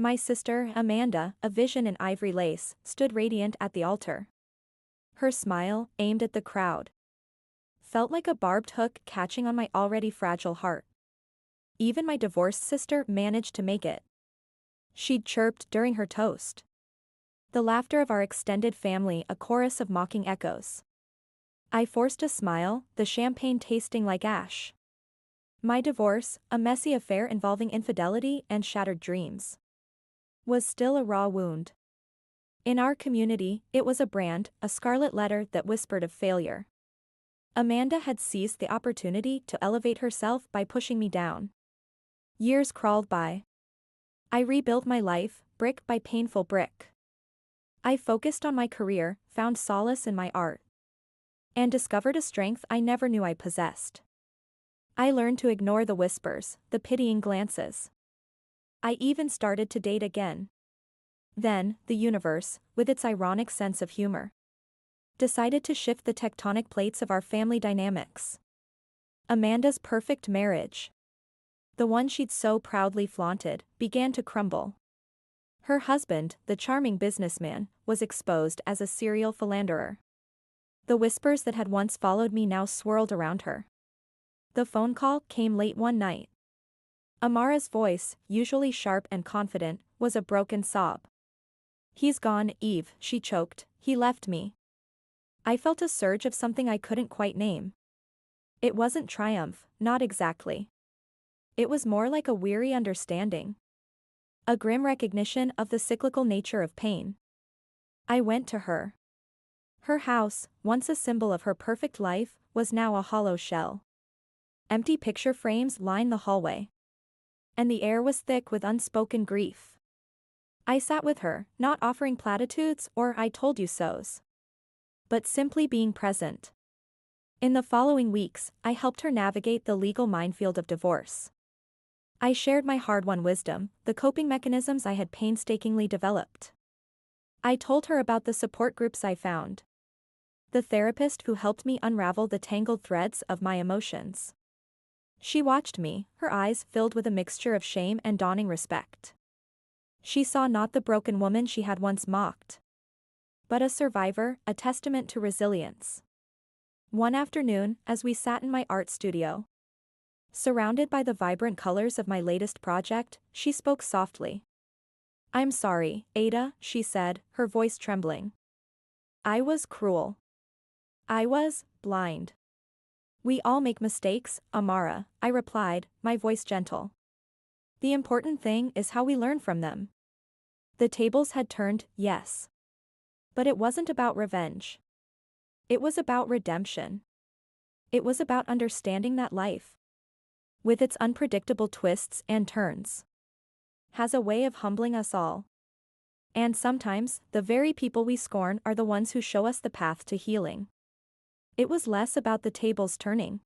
My sister, Amanda, a vision in ivory lace, stood radiant at the altar. Her smile, aimed at the crowd, felt like a barbed hook catching on my already fragile heart. Even my divorced sister managed to make it. She'd chirped during her toast. The laughter of our extended family a chorus of mocking echoes. I forced a smile, the champagne tasting like ash. My divorce, a messy affair involving infidelity and shattered dreams, was still a raw wound. In our community, it was a brand, a scarlet letter that whispered of failure. Amanda had seized the opportunity to elevate herself by pushing me down. Years crawled by. I rebuilt my life, brick by painful brick. I focused on my career, found solace in my art, and discovered a strength I never knew I possessed. I learned to ignore the whispers, the pitying glances. I even started to date again. Then, the universe, with its ironic sense of humor, decided to shift the tectonic plates of our family dynamics. Amanda's perfect marriage, the one she'd so proudly flaunted, began to crumble. Her husband, the charming businessman, was exposed as a serial philanderer. The whispers that had once followed me now swirled around her. The phone call came late one night. Amara's voice, usually sharp and confident, was a broken sob. "He's gone, Eve," she choked. "He left me." I felt a surge of something I couldn't quite name. It wasn't triumph, not exactly. It was more like a weary understanding. A grim recognition of the cyclical nature of pain. I went to her. Her house, once a symbol of her perfect life, was now a hollow shell. Empty picture frames lined the hallway, and the air was thick with unspoken grief. I sat with her, not offering platitudes or "I told you so's," but simply being present. In the following weeks, I helped her navigate the legal minefield of divorce. I shared my hard-won wisdom, the coping mechanisms I had painstakingly developed. I told her about the support groups I found, the therapist who helped me unravel the tangled threads of my emotions. She watched me, her eyes filled with a mixture of shame and dawning respect. She saw not the broken woman she had once mocked, but a survivor, a testament to resilience. One afternoon, as we sat in my art studio, surrounded by the vibrant colors of my latest project, she spoke softly. "I'm sorry, Ada," she said, her voice trembling. "I was cruel. I was blind." "We all make mistakes, Amara," I replied, my voice gentle. "The important thing is how we learn from them." The tables had turned, yes. But it wasn't about revenge. It was about redemption. It was about understanding that life, with its unpredictable twists and turns, has a way of humbling us all. And sometimes, the very people we scorn are the ones who show us the path to healing. It was less about the tables turning,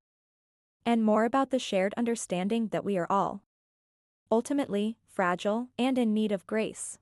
and more about the shared understanding that we are all, ultimately, fragile and in need of grace.